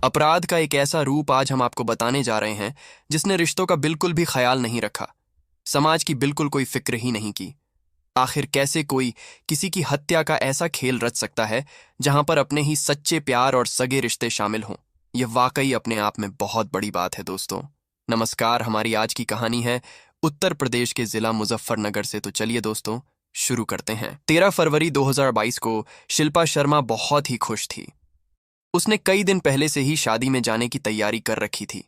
अपराध का एक ऐसा रूप आज हम आपको बताने जा रहे हैं जिसने रिश्तों का बिल्कुल भी ख्याल नहीं रखा, समाज की बिल्कुल कोई फिक्र ही नहीं की। आखिर कैसे कोई किसी की हत्या का ऐसा खेल रच सकता है जहां पर अपने ही सच्चे प्यार और सगे रिश्ते शामिल हों। यह वाकई अपने आप में बहुत बड़ी बात है दोस्तों। नमस्कार, हमारी आज की कहानी है उत्तर प्रदेश के जिला मुजफ्फरनगर से। तो चलिए दोस्तों, शुरू करते हैं। 13 फरवरी 2022 को शिल्पा शर्मा बहुत ही खुश थी। उसने कई दिन पहले से ही शादी में जाने की तैयारी कर रखी थी।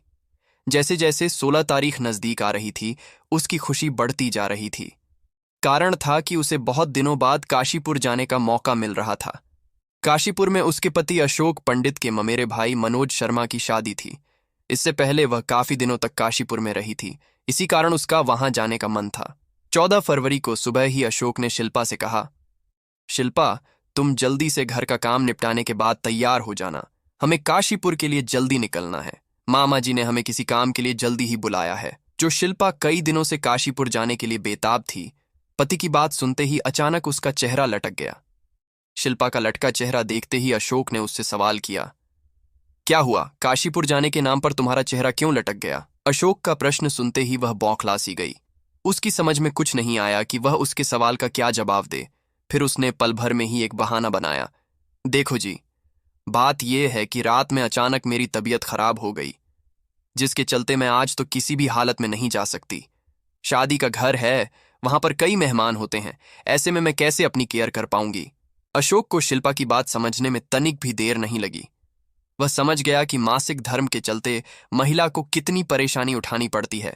जैसे जैसे 16 तारीख नजदीक आ रही थी, उसकी खुशी बढ़ती जा रही थी। कारण था कि उसे बहुत दिनों बाद काशीपुर जाने का मौका मिल रहा था। काशीपुर में उसके पति अशोक पंडित के ममेरे भाई मनोज शर्मा की शादी थी। इससे पहले वह काफी दिनों तक काशीपुर में रही थी, इसी कारण उसका वहां जाने का मन था। 14 फरवरी को सुबह ही अशोक ने शिल्पा से कहा, शिल्पा, तुम जल्दी से घर का काम निपटाने के बाद तैयार हो जाना। हमें काशीपुर के लिए जल्दी निकलना है। मामा जी ने हमें किसी काम के लिए जल्दी ही बुलाया है। जो शिल्पा कई दिनों से काशीपुर जाने के लिए बेताब थी, पति की बात सुनते ही अचानक उसका चेहरा लटक गया। शिल्पा का लटका चेहरा देखते ही अशोक ने उससे सवाल किया, क्या हुआ? काशीपुर जाने के नाम पर तुम्हारा चेहरा क्यों लटक गया? अशोक का प्रश्न सुनते ही वह बौखला सी गई। उसकी समझ में कुछ नहीं आया कि वह उसके सवाल का क्या जवाब दे। फिर उसने पल भर में ही एक बहाना बनाया, देखो जी, बात यह है कि रात में अचानक मेरी तबीयत खराब हो गई, जिसके चलते मैं आज तो किसी भी हालत में नहीं जा सकती। शादी का घर है, वहां पर कई मेहमान होते हैं, ऐसे में मैं कैसे अपनी केयर कर पाऊंगी? अशोक को शिल्पा की बात समझने में तनिक भी देर नहीं लगी। वह समझ गया कि मासिक धर्म के चलते महिला को कितनी परेशानी उठानी पड़ती है।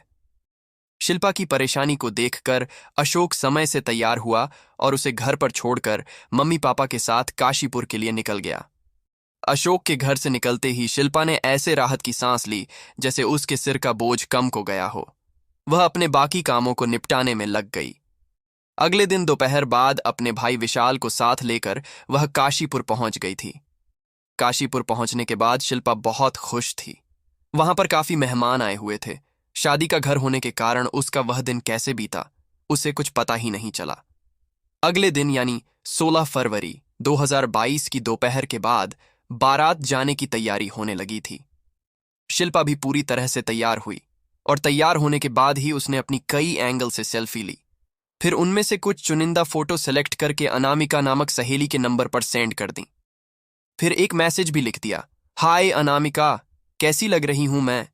शिल्पा की परेशानी को देखकर अशोक समय से तैयार हुआ और उसे घर पर छोड़कर मम्मी पापा के साथ काशीपुर के लिए निकल गया। अशोक के घर से निकलते ही शिल्पा ने ऐसे राहत की सांस ली जैसे उसके सिर का बोझ कम हो गया हो। वह अपने बाकी कामों को निपटाने में लग गई। अगले दिन दोपहर बाद अपने भाई विशाल को साथ लेकर वह काशीपुर पहुंच गई थी। काशीपुर पहुंचने के बाद शिल्पा बहुत खुश थी। वहां पर काफी मेहमान आए हुए थे। शादी का घर होने के कारण उसका वह दिन कैसे बीता, उसे कुछ पता ही नहीं चला। अगले दिन यानी 16 फरवरी 2022 की दोपहर के बाद बारात जाने की तैयारी होने लगी थी। शिल्पा भी पूरी तरह से तैयार हुई और तैयार होने के बाद ही उसने अपनी कई एंगल से सेल्फी ली। फिर उनमें से कुछ चुनिंदा फोटो सेलेक्ट करके अनामिका नामक सहेली के नंबर पर सेंड कर दी। फिर एक मैसेज भी लिख दिया, हाय अनामिका, कैसी लग रही हूं मैं।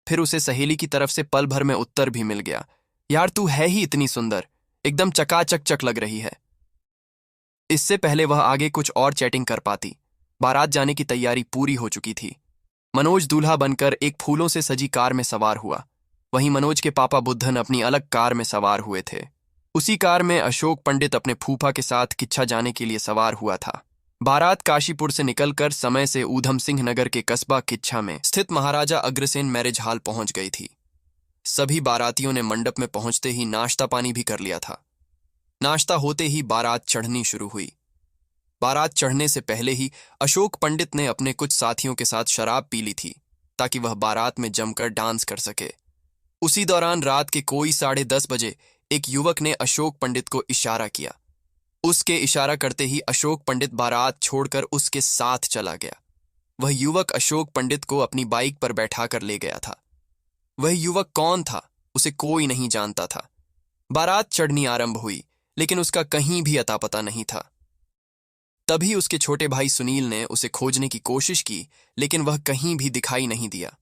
फिर उसे सहेली की तरफ से पल भर में उत्तर भी मिल गया, यार तू है ही इतनी सुंदर, एकदम चकाचक लग रही है। इससे पहले वह आगे कुछ और चैटिंग कर पाती। बारात जाने की तैयारी पूरी हो चुकी थी। मनोज दूल्हा बनकर एक फूलों से सजी कार में सवार हुआ। वहीं मनोज के पापा बुद्धन अपनी अलग कार में सवार हुए थे। उसी कार में अशोक पंडित अपने फूफा के साथ किच्छा जाने के लिए सवार हुआ था। बारात काशीपुर से निकलकर समय से ऊधम सिंह नगर के कस्बा किच्छा में स्थित महाराजा अग्रसेन मैरिज हॉल पहुंच गई थी। सभी बारातियों ने मंडप में पहुंचते ही नाश्ता पानी भी कर लिया था। नाश्ता होते ही बारात चढ़नी शुरू हुई। बारात चढ़ने से पहले ही अशोक पंडित ने अपने कुछ साथियों के साथ शराब पी ली थी ताकि वह बारात में जमकर डांस कर सके। उसी दौरान रात के कोई 10:30 बजे एक युवक ने अशोक पंडित को इशारा किया। उसके इशारा करते ही अशोक पंडित बारात छोड़कर उसके साथ चला गया। वह युवक अशोक पंडित को अपनी बाइक पर बैठाकर ले गया था। वह युवक कौन था, उसे कोई नहीं जानता था। बारात चढ़नी आरंभ हुई, लेकिन उसका कहीं भी अता पता नहीं था। तभी उसके छोटे भाई सुनील ने उसे खोजने की कोशिश की, लेकिन वह कहीं भी दिखाई नहीं दिया।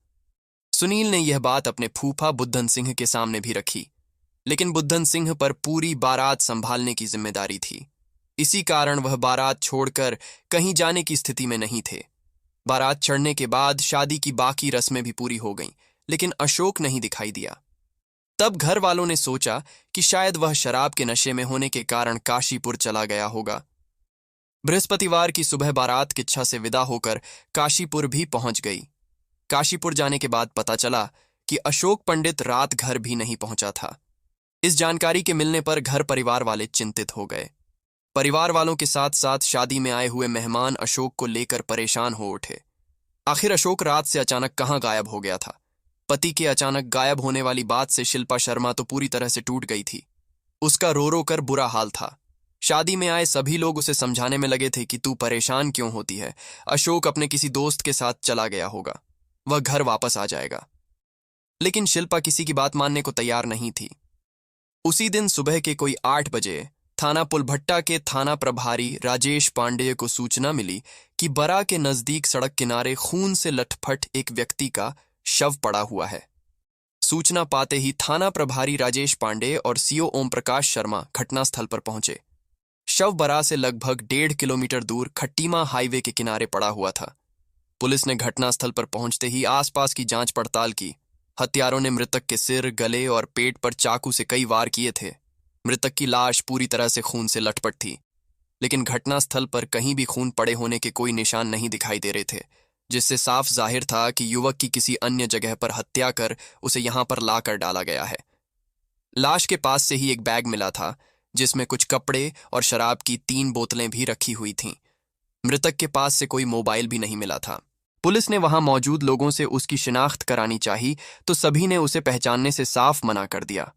सुनील ने यह बात अपने फूफा बुद्धन सिंह के सामने भी रखी, लेकिन बुद्धन सिंह पर पूरी बारात संभालने की जिम्मेदारी थी। इसी कारण वह बारात छोड़कर कहीं जाने की स्थिति में नहीं थे। बारात चढ़ने के बाद शादी की बाकी रस्में भी पूरी हो गईं, लेकिन अशोक नहीं दिखाई दिया। तब घर वालों ने सोचा कि शायद वह शराब के नशे में होने के कारण काशीपुर चला गया होगा। बृहस्पतिवार की सुबह बारात किच्छा से विदा होकर काशीपुर भी पहुंच गई। काशीपुर जाने के बाद पता चला कि अशोक पंडित रात घर भी नहीं पहुंचा था। इस जानकारी के मिलने पर घर परिवार वाले चिंतित हो गए। परिवार वालों के साथ साथ शादी में आए हुए मेहमान अशोक को लेकर परेशान हो उठे। आखिर अशोक रात से अचानक कहां गायब हो गया था? पति के अचानक गायब होने वाली बात से शिल्पा शर्मा तो पूरी तरह से टूट गई थी। उसका रो रो कर बुरा हाल था। शादी में आए सभी लोग उसे समझाने में लगे थे कि तू परेशान क्यों होती है, अशोक अपने किसी दोस्त के साथ चला गया होगा, वह घर वापस आ जाएगा। लेकिन शिल्पा किसी की बात मानने को तैयार नहीं थी। उसी दिन सुबह के कोई 8 बजे थाना पुलभट्टा के थाना प्रभारी राजेश पांडेय को सूचना मिली कि बरा के नजदीक सड़क किनारे खून से लथपथ एक व्यक्ति का शव पड़ा हुआ है। सूचना पाते ही थाना प्रभारी राजेश पांडेय और सीओ ओम प्रकाश शर्मा घटनास्थल पर पहुंचे। शव बरा से लगभग 1.5 किलोमीटर दूर खट्टीमा हाईवे के किनारे पड़ा हुआ था। पुलिस ने घटनास्थल पर पहुंचते ही आसपास की जांच पड़ताल की। हत्यारों ने मृतक के सिर, गले और पेट पर चाकू से कई वार किए थे। मृतक की लाश पूरी तरह से खून से लटपट थी, लेकिन घटनास्थल पर कहीं भी खून पड़े होने के कोई निशान नहीं दिखाई दे रहे थे, जिससे साफ जाहिर था कि युवक की किसी अन्य जगह पर हत्या कर उसे यहां पर लाकर डाला गया है। लाश के पास से ही एक बैग मिला था, जिसमें कुछ कपड़े और शराब की 3 बोतलें भी रखी हुई थीं। मृतक के पास से कोई मोबाइल भी नहीं मिला था। पुलिस ने वहां मौजूद लोगों से उसकी शिनाख्त करानी चाही, तो सभी ने उसे पहचानने से साफ मना कर दिया।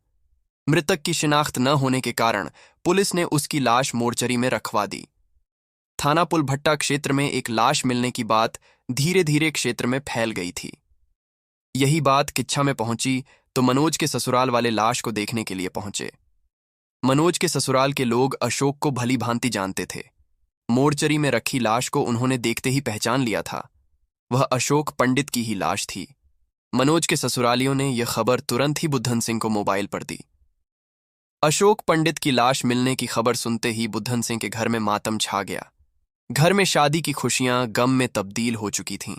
मृतक की शिनाख्त न होने के कारण पुलिस ने उसकी लाश मोर्चरी में रखवा दी। थाना पुलभट्टा क्षेत्र में एक लाश मिलने की बात धीरे धीरे क्षेत्र में फैल गई थी। यही बात किच्छा में पहुंची तो मनोज के ससुराल वाले लाश को देखने के लिए पहुंचे। मनोज के ससुराल के लोग अशोक को भली भांति जानते थे। मोर्चरी में रखी लाश को उन्होंने देखते ही पहचान लिया था। वह अशोक पंडित की ही लाश थी। मनोज के ससुरालियों ने यह खबर तुरंत ही बुद्धन सिंह को मोबाइल पर दी। अशोक पंडित की लाश मिलने की खबर सुनते ही बुद्धन सिंह के घर में मातम छा गया। घर में शादी की खुशियां गम में तब्दील हो चुकी थीं।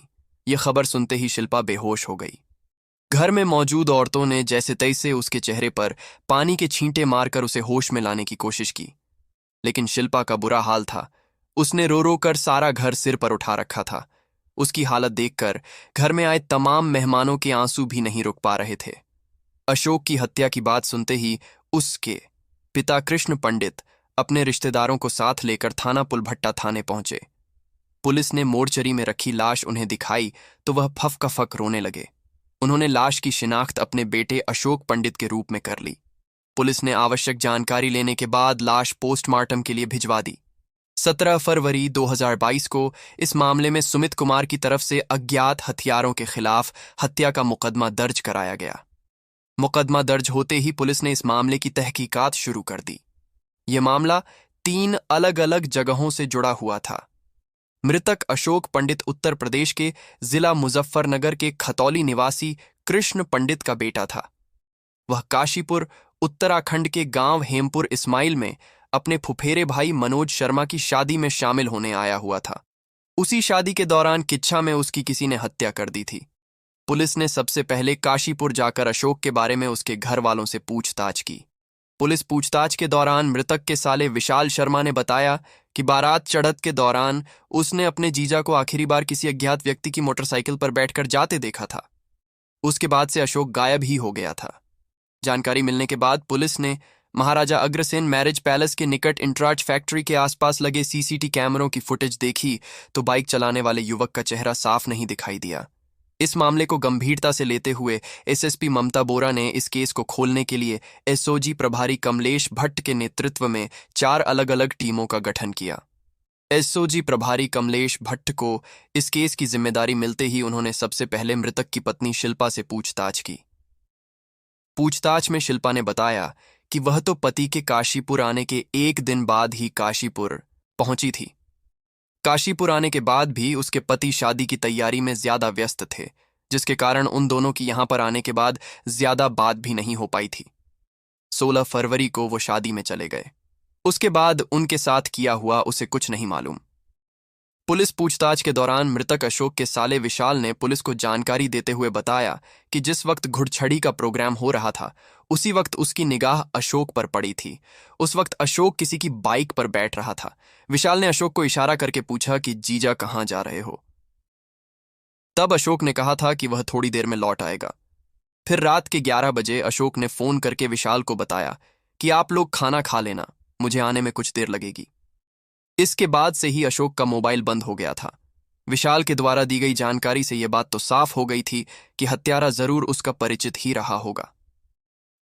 यह खबर सुनते ही शिल्पा बेहोश हो गई। घर में मौजूद औरतों ने जैसे तैसे उसके चेहरे पर पानी के छींटे मारकर उसे होश में लाने की कोशिश की, लेकिन शिल्पा का बुरा हाल था। उसने रो रो कर सारा घर सिर पर उठा रखा था। उसकी हालत देखकर घर में आए तमाम मेहमानों के आंसू भी नहीं रुक पा रहे थे। अशोक की हत्या की बात सुनते ही उसके पिता कृष्ण पंडित अपने रिश्तेदारों को साथ लेकर थाना पुलभट्टा थाने पहुंचे। पुलिस ने मोर्चरी में रखी लाश उन्हें दिखाई तो वह फक का फक रोने लगे। उन्होंने लाश की शिनाख्त अपने बेटे अशोक पंडित के रूप में कर ली। पुलिस ने आवश्यक जानकारी लेने के बाद लाश पोस्टमार्टम के लिए भिजवा दी। 17 फरवरी 2022 को इस मामले में सुमित कुमार की तरफ से अज्ञात हथियारों के खिलाफ हत्या का मुकदमा दर्ज कराया गया। मुकदमा दर्ज होते ही पुलिस ने इस मामले की तहकीकात शुरू कर दी। यह मामला 3 अलग अलग जगहों से जुड़ा हुआ था। मृतक अशोक पंडित उत्तर प्रदेश के जिला मुजफ्फरनगर के खतौली निवासी कृष्ण पंडित का बेटा था। वह काशीपुर उत्तराखंड के गांव हेमपुर इस्माइल में अपने फुफेरे भाई मनोज शर्मा की शादी में शामिल होने आया हुआ था। उसी शादी के दौरान किच्छा में उसकी किसी ने हत्या कर दी थी। पुलिस ने सबसे पहले काशीपुर जाकर अशोक के बारे में उसके घर वालों से पूछताछ की। पुलिस पूछताछ के दौरान मृतक के साले विशाल शर्मा ने बताया कि बारात चढ़त के दौरान उसने अपने जीजा को आखिरी बार किसी अज्ञात व्यक्ति की मोटरसाइकिल पर बैठकर जाते देखा था। उसके बाद से अशोक गायब ही हो गया था। जानकारी मिलने के बाद पुलिस ने महाराजा अग्रसेन मैरिज पैलेस के निकट इंट्राज फैक्ट्री के आसपास लगे सीसीटी कैमरों की फुटेज देखी तो बाइक चलाने वाले युवक का चेहरा साफ नहीं दिखाई दिया। इस मामले को गंभीरता से लेते हुए एसएसपी ममता बोरा ने इस केस को खोलने के लिए एसओजी प्रभारी कमलेश भट्ट के नेतृत्व में 4 अलग अलग टीमों का गठन किया। एसओजी प्रभारी कमलेश भट्ट को इस केस की जिम्मेदारी मिलते ही उन्होंने सबसे पहले मृतक की पत्नी शिल्पा से पूछताछ की। पूछताछ में शिल्पा ने बताया कि वह तो पति के काशीपुर आने के 1 दिन बाद ही काशीपुर पहुंची थी। काशीपुर आने के बाद भी उसके पति शादी की तैयारी में ज्यादा व्यस्त थे, जिसके कारण उन दोनों की यहां पर आने के बाद ज्यादा बात भी नहीं हो पाई थी। 16 फरवरी को वो शादी में चले गए। उसके बाद उनके साथ किया हुआ उसे कुछ नहीं मालूम। पुलिस पूछताछ के दौरान मृतक अशोक के साले विशाल ने पुलिस को जानकारी देते हुए बताया कि जिस वक्त घुड़छड़ी का प्रोग्राम हो रहा था उसी वक्त उसकी निगाह अशोक पर पड़ी थी। उस वक्त अशोक किसी की बाइक पर बैठ रहा था। विशाल ने अशोक को इशारा करके पूछा कि जीजा कहाँ जा रहे हो। तब अशोक ने कहा था कि वह थोड़ी देर में लौट आएगा। फिर रात के 11 बजे अशोक ने फोन करके विशाल को बताया कि आप लोग खाना खा लेना, मुझे आने में कुछ देर लगेगी। इसके बाद से ही अशोक का मोबाइल बंद हो गया था। विशाल के द्वारा दी गई जानकारी से यह बात तो साफ हो गई थी कि हत्यारा जरूर उसका परिचित ही रहा होगा।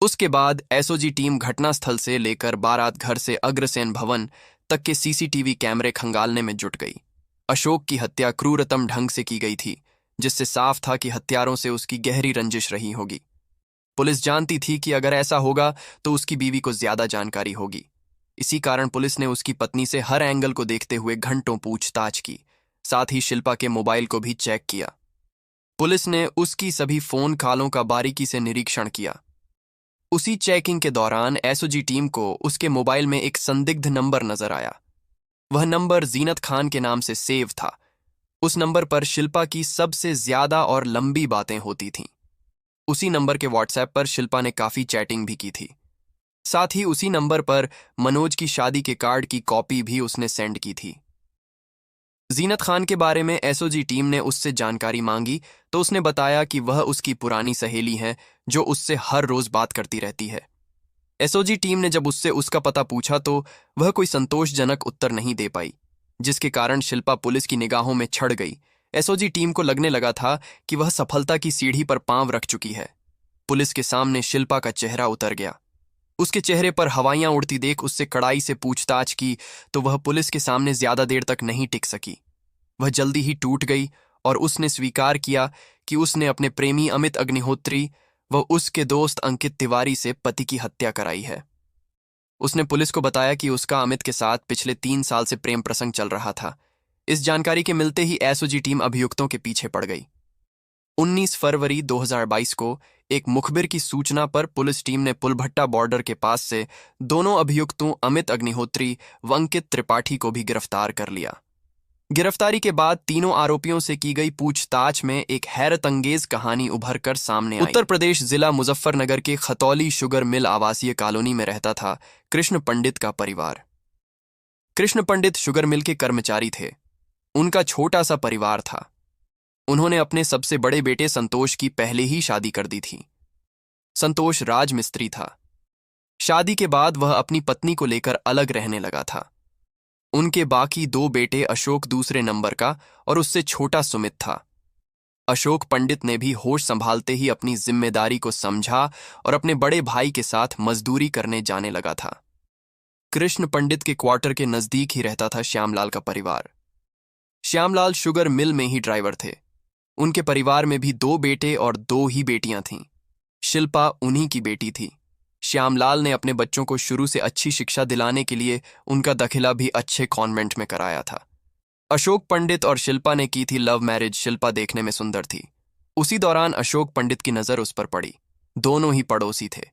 उसके बाद एसओजी टीम घटनास्थल से लेकर बारात घर से अग्रसेन भवन तक के सीसीटीवी कैमरे खंगालने में जुट गई। अशोक की हत्या क्रूरतम ढंग से की गई थी, जिससे साफ था कि हत्यारों से उसकी गहरी रंजिश रही होगी। पुलिस जानती थी कि अगर ऐसा होगा तो उसकी बीवी को ज्यादा जानकारी होगी। इसी कारण पुलिस ने उसकी पत्नी से हर एंगल को देखते हुए घंटों पूछताछ की, साथ ही शिल्पा के मोबाइल को भी चेक किया। पुलिस ने उसकी सभी फोन कॉलों का बारीकी से निरीक्षण किया। उसी चेकिंग के दौरान एसओजी टीम को उसके मोबाइल में एक संदिग्ध नंबर नजर आया। वह नंबर जीनत खान के नाम से सेव था। उस नंबर पर शिल्पा की सबसे ज्यादा और लंबी बातें होती थीं। उसी नंबर के व्हाट्सएप पर शिल्पा ने काफी चैटिंग भी की थी। साथ ही उसी नंबर पर मनोज की शादी के कार्ड की कॉपी भी उसने सेंड की थी। जीनत खान के बारे में एसओजी टीम ने उससे जानकारी मांगी तो उसने बताया कि वह उसकी पुरानी सहेली है जो उससे हर रोज बात करती रहती है। एसओजी टीम ने जब उससे उसका पता पूछा तो वह कोई संतोषजनक उत्तर नहीं दे पाई, जिसके कारण शिल्पा पुलिस की निगाहों में छड़ गई। एसओजी टीम को लगने लगा था कि वह सफलता की सीढ़ी पर पांव रख चुकी है। पुलिस के सामने शिल्पा का चेहरा उतर गया। उसके चेहरे पर हवाइयां उड़ती देख उससे कड़ाई से पूछताछ की तो वह पुलिस के सामने ज्यादा देर तक नहीं टिक सकी। वह जल्दी ही टूट गई और उसने स्वीकार किया कि उसने अपने प्रेमी अमित अग्निहोत्री व उसके दोस्त अंकित तिवारी से पति की हत्या कराई है। उसने पुलिस को बताया कि उसका अमित के साथ पिछले 3 साल से प्रेम प्रसंग चल रहा था। इस जानकारी के मिलते ही एसओजी टीम अभियुक्तों के पीछे पड़ गई। 19 फरवरी 2022 को एक मुखबिर की सूचना पर पुलिस टीम ने पुलभट्टा बॉर्डर के पास से दोनों अभियुक्तों अमित अग्निहोत्री व अंकित त्रिपाठी को भी गिरफ्तार कर लिया। गिरफ्तारी के बाद तीनों आरोपियों से की गई पूछताछ में एक हैरतअंगेज कहानी उभर कर सामने आई। उत्तर प्रदेश जिला मुजफ्फरनगर के खतौली शुगर मिल आवासीय कॉलोनी में रहता था कृष्ण पंडित का परिवार। कृष्ण पंडित शुगर मिल के कर्मचारी थे। उनका छोटा सा परिवार था। उन्होंने अपने सबसे बड़े बेटे संतोष की पहले ही शादी कर दी थी। संतोष राजमिस्त्री था। शादी के बाद वह अपनी पत्नी को लेकर अलग रहने लगा था। उनके बाकी 2 बेटे अशोक दूसरे नंबर का और उससे छोटा सुमित था। अशोक पंडित ने भी होश संभालते ही अपनी जिम्मेदारी को समझा और अपने बड़े भाई के साथ मजदूरी करने जाने लगा था। कृष्ण पंडित के क्वार्टर के नजदीक ही रहता था श्यामलाल का परिवार। श्यामलाल शुगर मिल में ही ड्राइवर थे। उनके परिवार में भी 2 बेटे और 2 ही बेटियां थीं। शिल्पा उन्हीं की बेटी थी। श्यामलाल ने अपने बच्चों को शुरू से अच्छी शिक्षा दिलाने के लिए उनका दाखिला भी अच्छे कॉन्वेंट में कराया था। अशोक पंडित और शिल्पा ने की थी लव मैरिज। शिल्पा देखने में सुंदर थी। उसी दौरान अशोक पंडित की नजर उस पर पड़ी। दोनों ही पड़ोसी थे।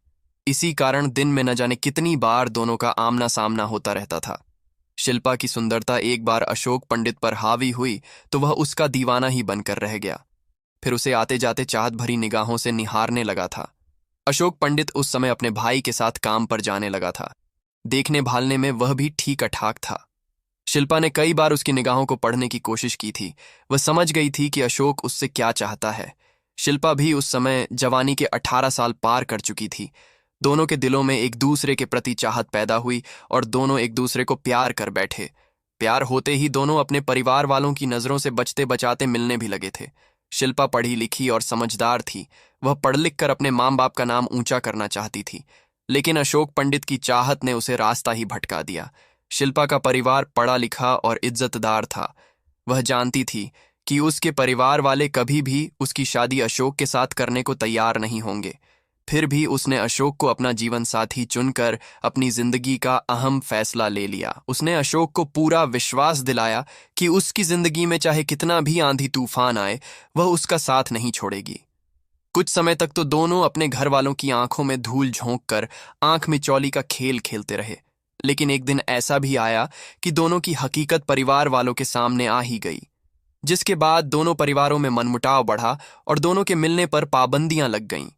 इसी कारण दिन में न जाने कितनी बार दोनों का आमना सामना होता रहता था। शिल्पा की सुंदरता एक बार अशोक पंडित पर हावी हुई तो वह उसका दीवाना ही बनकर रह गया। फिर उसे आते जाते चाहत भरी निगाहों से निहारने लगा था। अशोक पंडित उस समय अपने भाई के साथ काम पर जाने लगा था। देखने भालने में वह भी ठीक अठाक था। शिल्पा ने कई बार उसकी निगाहों को पढ़ने की कोशिश की थी। वह समझ गई थी कि अशोक उससे क्या चाहता है। शिल्पा भी उस समय जवानी के 18 साल पार कर चुकी थी। दोनों के दिलों में एक दूसरे के प्रति चाहत पैदा हुई और दोनों एक दूसरे को प्यार कर बैठे। प्यार होते ही दोनों अपने परिवार वालों की नजरों से बचते बचाते मिलने भी लगे थे। शिल्पा पढ़ी लिखी और समझदार थी। वह पढ़ लिख कर अपने माँ बाप का नाम ऊंचा करना चाहती थी, लेकिन अशोक पंडित की चाहत ने उसे रास्ता ही भटका दिया। शिल्पा का परिवार पढ़ा लिखा और इज्जतदार था। वह जानती थी कि उसके परिवार वाले कभी भी उसकी शादी अशोक के साथ करने को तैयार नहीं होंगे। फिर भी उसने अशोक को अपना जीवन साथी चुनकर अपनी जिंदगी का अहम फैसला ले लिया। उसने अशोक को पूरा विश्वास दिलाया कि उसकी जिंदगी में चाहे कितना भी आंधी तूफान आए, वह उसका साथ नहीं छोड़ेगी। कुछ समय तक तो दोनों अपने घर वालों की आंखों में धूल झोंक कर आंख में चौली का खेल खेलते रहे। लेकिन एक दिन ऐसा भी आया कि दोनों की हकीकत परिवार वालों के सामने आ ही गई, जिसके बाद दोनों परिवारों में मनमुटाव बढ़ा और दोनों के मिलने पर पाबंदियां लग गईं।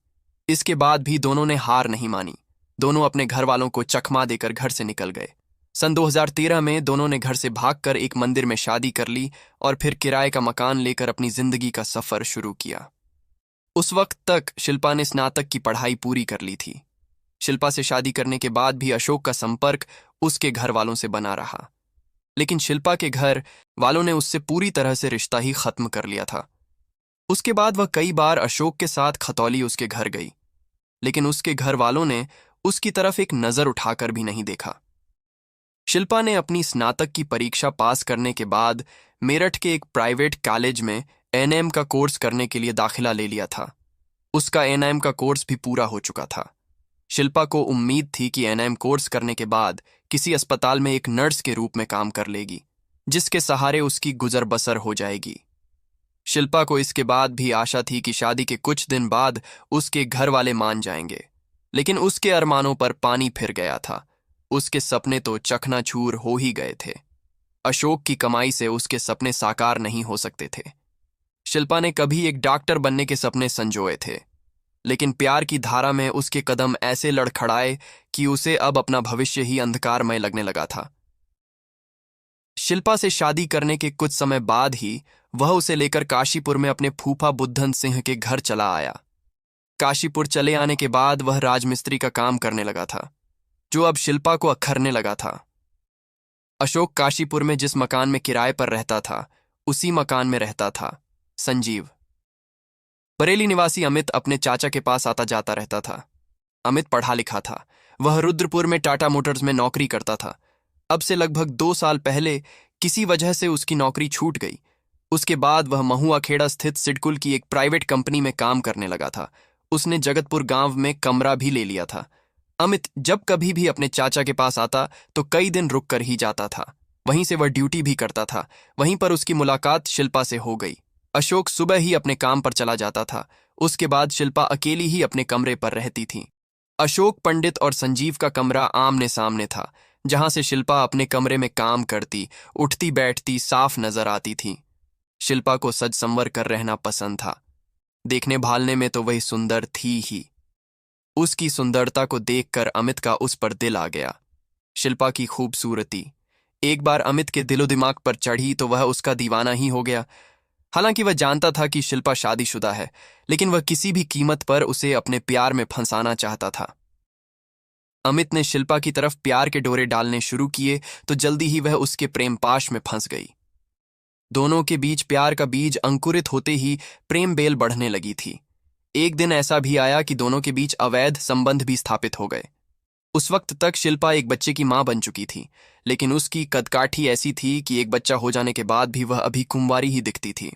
इसके बाद भी दोनों ने हार नहीं मानी। दोनों अपने घर वालों को चकमा देकर घर से निकल गए। सन 2013 में दोनों ने घर से भागकर एक मंदिर में शादी कर ली और फिर किराए का मकान लेकर अपनी जिंदगी का सफर शुरू किया। उस वक्त तक शिल्पा ने स्नातक की पढ़ाई पूरी कर ली थी। शिल्पा से शादी करने के बाद भी अशोक का संपर्क उसके घर वालों से बना रहा, लेकिन शिल्पा के घर वालों ने उससे पूरी तरह से रिश्ता ही खत्म कर लिया था। उसके बाद वह कई बार अशोक के साथ खतौली उसके घर गई, लेकिन उसके घर वालों ने उसकी तरफ एक नजर उठाकर भी नहीं देखा। शिल्पा ने अपनी स्नातक की परीक्षा पास करने के बाद मेरठ के एक प्राइवेट कॉलेज में एएनएम का कोर्स करने के लिए दाखिला ले लिया था। उसका एएनएम का कोर्स भी पूरा हो चुका था। शिल्पा को उम्मीद थी कि एएनएम कोर्स करने के बाद किसी अस्पताल में एक नर्स के रूप में काम कर लेगी, जिसके सहारे उसकी गुजर बसर हो जाएगी। शिल्पा को इसके बाद भी आशा थी कि शादी के कुछ दिन बाद उसके घर वाले मान जाएंगे, लेकिन उसके अरमानों पर पानी फिर गया था। उसके सपने तो चकनाचूर हो ही गए थे। अशोक की कमाई से उसके सपने साकार नहीं हो सकते थे। शिल्पा ने कभी एक डॉक्टर बनने के सपने संजोए थे, लेकिन प्यार की धारा में उसके कदम ऐसे लड़खड़ाए कि उसे अब अपना भविष्य ही अंधकारमय लगने लगा था। शिल्पा से शादी करने के कुछ समय बाद ही वह उसे लेकर काशीपुर में अपने फूफा बुद्धन सिंह के घर चला आया। काशीपुर चले आने के बाद वह राजमिस्त्री का काम करने लगा था, जो अब शिल्पा को अखरने लगा था। अशोक काशीपुर में जिस मकान में किराए पर रहता था, उसी मकान में रहता था संजीव। बरेली निवासी अमित अपने चाचा के पास आता जाता रहता था। अमित पढ़ा लिखा था। वह रुद्रपुर में टाटा मोटर्स में नौकरी करता था। अब से लगभग 2 साल पहले किसी वजह से उसकी नौकरी छूट गई। उसके बाद वह महुआ खेड़ा स्थित सिडकुल की एक प्राइवेट कंपनी में काम करने लगा था। उसने जगतपुर गांव में कमरा भी ले लिया था। अमित जब कभी भी अपने चाचा के पास आता तो कई दिन रुक कर ही जाता था। वहीं से वह ड्यूटी भी करता था। वहीं पर उसकी मुलाकात शिल्पा से हो गई। अशोक सुबह ही अपने काम पर चला जाता था। उसके बाद शिल्पा अकेली ही अपने कमरे पर रहती थी। अशोक पंडित और संजीव का कमरा आमने सामने था, जहां से शिल्पा अपने कमरे में काम करती, उठती बैठती साफ नजर आती थी। शिल्पा को सज संवर कर रहना पसंद था। देखने भालने में तो वही सुंदर थी ही। उसकी सुंदरता को देखकर अमित का उस पर दिल आ गया। शिल्पा की खूबसूरती एक बार अमित के दिलो दिमाग पर चढ़ी तो वह उसका दीवाना ही हो गया। हालांकि वह जानता था कि शिल्पा शादीशुदा है, लेकिन वह किसी भी कीमत पर उसे अपने प्यार में फंसाना चाहता था। अमित ने शिल्पा की तरफ प्यार के डोरे डालने शुरू किए तो जल्दी ही वह उसके प्रेम पाश में फंस गई। दोनों के बीच प्यार का बीज अंकुरित होते ही प्रेम बेल बढ़ने लगी थी। एक दिन ऐसा भी आया कि दोनों के बीच अवैध संबंध भी स्थापित हो गए। उस वक्त तक शिल्पा एक बच्चे की मां बन चुकी थी, लेकिन उसकी कदकाठी ऐसी थी कि एक बच्चा हो जाने के बाद भी वह अभी कुंवारी ही दिखती थी।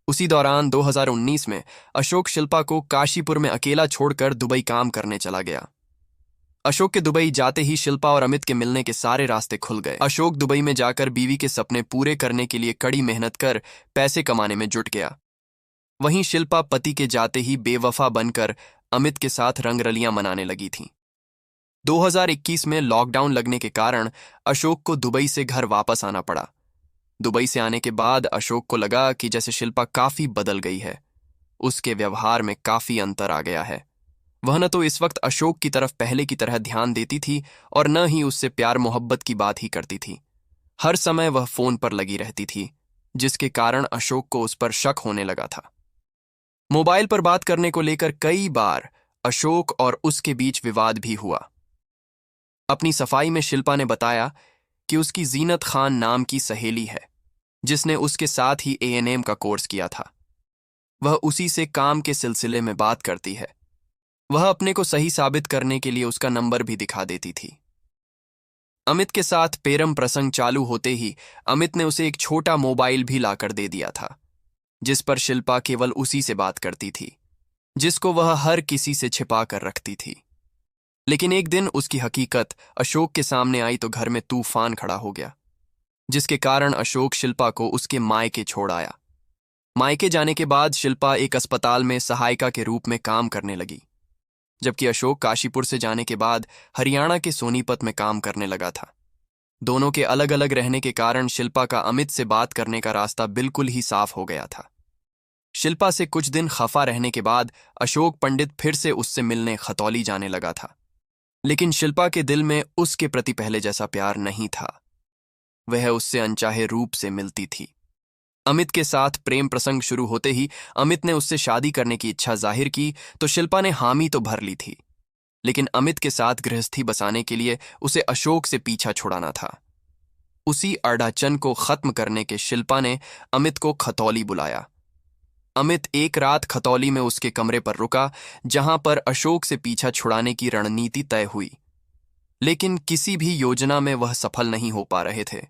उसी दौरान 2019 में अशोक शिल्पा को काशीपुर में अकेला छोड़कर दुबई काम करने चला गया। अशोक के दुबई जाते ही शिल्पा और अमित के मिलने के सारे रास्ते खुल गए। अशोक दुबई में जाकर बीवी के सपने पूरे करने के लिए कड़ी मेहनत कर पैसे कमाने में जुट गया। वहीं शिल्पा पति के जाते ही बेवफा बनकर अमित के साथ रंगरलियां मनाने लगी थीं। 2021 में लॉकडाउन लगने के कारण अशोक को दुबई से घर वापस आना पड़ा। दुबई से आने के बाद अशोक को लगा कि जैसे शिल्पा काफी बदल गई है। उसके व्यवहार में काफी अंतर आ गया है। वह न तो इस वक्त अशोक की तरफ पहले की तरह ध्यान देती थी और न ही उससे प्यार मोहब्बत की बात ही करती थी। हर समय वह फोन पर लगी रहती थी, जिसके कारण अशोक को उस पर शक होने लगा था। मोबाइल पर बात करने को लेकर कई बार अशोक और उसके बीच विवाद भी हुआ। अपनी सफाई में शिल्पा ने बताया कि उसकी जीनत खान नाम की सहेली है, जिसने उसके साथ ही एएनएम का कोर्स किया था। वह उसी से काम के सिलसिले में बात करती है। वह अपने को सही साबित करने के लिए उसका नंबर भी दिखा देती थी। अमित के साथ पेरम प्रसंग चालू होते ही अमित ने उसे एक छोटा मोबाइल भी लाकर दे दिया था, जिस पर शिल्पा केवल उसी से बात करती थी, जिसको वह हर किसी से छिपा कर रखती थी। लेकिन एक दिन उसकी हकीकत अशोक के सामने आई तो घर में तूफान खड़ा हो गया, जिसके कारण अशोक शिल्पा को उसके मायके छोड़ आया। मायके जाने के बाद शिल्पा एक अस्पताल में सहायिका के रूप में काम करने लगी, जबकि अशोक काशीपुर से जाने के बाद हरियाणा के सोनीपत में काम करने लगा था। दोनों के अलग अलग रहने के कारण शिल्पा का अमित से बात करने का रास्ता बिल्कुल ही साफ हो गया था। शिल्पा से कुछ दिन खफा रहने के बाद अशोक पंडित फिर से उससे मिलने खतौली जाने लगा था, लेकिन शिल्पा के दिल में उसके प्रति पहले जैसा प्यार नहीं था। वह उससे अनचाहे रूप से मिलती थी। अमित के साथ प्रेम प्रसंग शुरू होते ही अमित ने उससे शादी करने की इच्छा जाहिर की तो शिल्पा ने हामी तो भर ली थी, लेकिन अमित के साथ गृहस्थी बसाने के लिए उसे अशोक से पीछा छुड़ाना था। उसी अड़ाचन को खत्म करने के शिल्पा ने अमित को खतौली बुलाया। अमित एक रात खतौली में उसके कमरे पर रुका, जहां पर अशोक से पीछा छुड़ाने की रणनीति तय हुई। लेकिन किसी भी योजना में वह सफल नहीं हो पा रहे थे।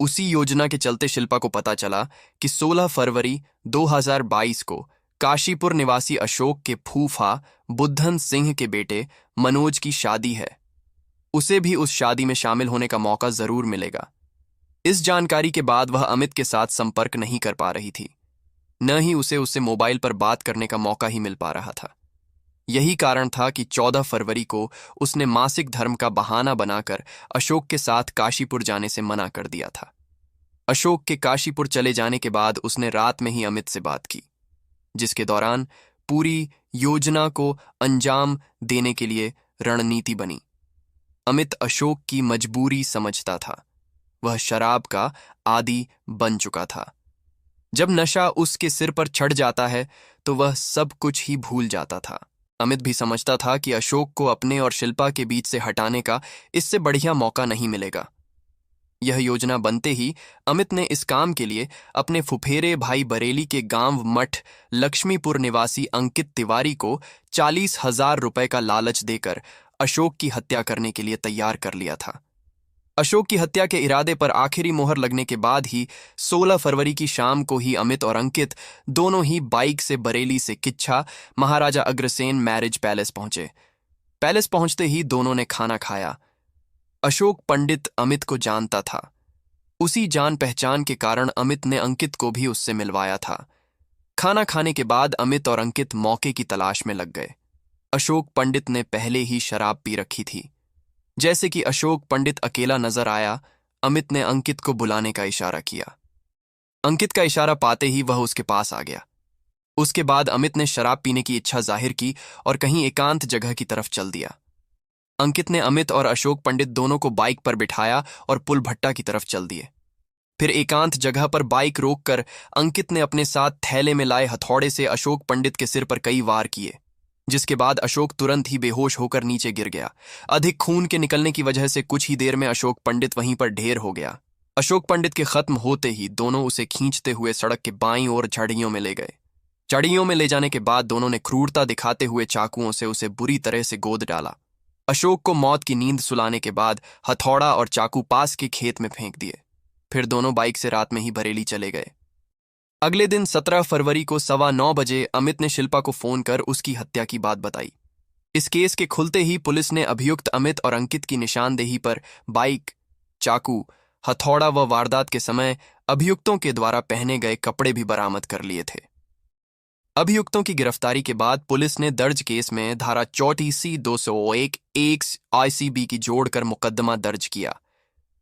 उसी योजना के चलते शिल्पा को पता चला कि 16 फरवरी 2022 को काशीपुर निवासी अशोक के फूफा बुद्धन सिंह के बेटे मनोज की शादी है। उसे भी उस शादी में शामिल होने का मौका जरूर मिलेगा। इस जानकारी के बाद वह अमित के साथ संपर्क नहीं कर पा रही थी, न ही उसे उससे मोबाइल पर बात करने का मौका ही मिल पा रहा था। यही कारण था कि 14 फरवरी को उसने मासिक धर्म का बहाना बनाकर अशोक के साथ काशीपुर जाने से मना कर दिया था। अशोक के काशीपुर चले जाने के बाद उसने रात में ही अमित से बात की, जिसके दौरान पूरी योजना को अंजाम देने के लिए रणनीति बनी। अमित अशोक की मजबूरी समझता था। वह शराब का आदी बन चुका था। जब नशा उसके सिर पर चढ़ जाता है तो वह सब कुछ ही भूल जाता था। अमित भी समझता था कि अशोक को अपने और शिल्पा के बीच से हटाने का इससे बढ़िया मौका नहीं मिलेगा। यह योजना बनते ही अमित ने इस काम के लिए अपने फुफेरे भाई बरेली के गांव मठ लक्ष्मीपुर निवासी अंकित तिवारी को 40,000 रुपए का लालच देकर अशोक की हत्या करने के लिए तैयार कर लिया था। अशोक की हत्या के इरादे पर आखिरी मोहर लगने के बाद ही 16 फरवरी की शाम को ही अमित और अंकित दोनों ही बाइक से बरेली से किच्छा महाराजा अग्रसेन मैरिज पैलेस पहुंचे। पैलेस पहुंचते ही दोनों ने खाना खाया। अशोक पंडित अमित को जानता था। उसी जान पहचान के कारण अमित ने अंकित को भी उससे मिलवाया था। खाना खाने के बाद अमित और अंकित मौके की तलाश में लग गए। अशोक पंडित ने पहले ही शराब पी रखी थी। जैसे कि अशोक पंडित अकेला नजर आया, अमित ने अंकित को बुलाने का इशारा किया। अंकित का इशारा पाते ही वह उसके पास आ गया। उसके बाद अमित ने शराब पीने की इच्छा जाहिर की और कहीं एकांत जगह की तरफ चल दिया। अंकित ने अमित और अशोक पंडित दोनों को बाइक पर बिठाया और पुल भट्टा की तरफ चल दिए। फिर एकांत जगह पर बाइक रोककर अंकित ने अपने साथ थैले में लाए हथौड़े से अशोक पंडित के सिर पर कई वार किए, जिसके बाद अशोक तुरंत ही बेहोश होकर नीचे गिर गया। अधिक खून के निकलने की वजह से कुछ ही देर में अशोक पंडित वहीं पर ढेर हो गया। अशोक पंडित के खत्म होते ही दोनों उसे खींचते हुए सड़क के बाईं ओर झाड़ियों में ले गए। झाड़ियों में ले जाने के बाद दोनों ने क्रूरता दिखाते हुए चाकुओं से उसे बुरी तरह से गोद डाला। अशोक को मौत की नींद सुलाने के बाद हथौड़ा और चाकू पास के खेत में फेंक दिए। फिर दोनों बाइक से रात में ही बरेली चले गए। अगले दिन 17 फरवरी को 9:15 बजे अमित ने शिल्पा को फोन कर उसकी हत्या की बात बताई। इस केस के खुलते ही पुलिस ने अभियुक्त अमित और अंकित की निशानदेही पर बाइक, चाकू, हथौड़ा व वारदात के समय अभियुक्तों के द्वारा पहने गए कपड़े भी बरामद कर लिए थे। अभियुक्तों की गिरफ्तारी के बाद पुलिस ने दर्ज केस में धारा 34C 201 ICB की जोड़कर मुकदमा दर्ज किया।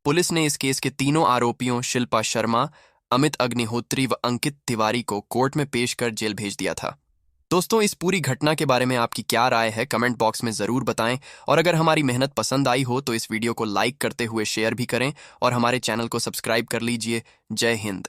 पुलिस ने इस केस के तीनों आरोपियों शिल्पा शर्मा, अमित अग्निहोत्री व अंकित तिवारी को कोर्ट में पेश कर जेल भेज दिया था। दोस्तों, इस पूरी घटना के बारे में आपकी क्या राय है, कमेंट बॉक्स में जरूर बताएं। और अगर हमारी मेहनत पसंद आई हो तो इस वीडियो को लाइक करते हुए शेयर भी करें और हमारे चैनल को सब्सक्राइब कर लीजिए। जय हिंद।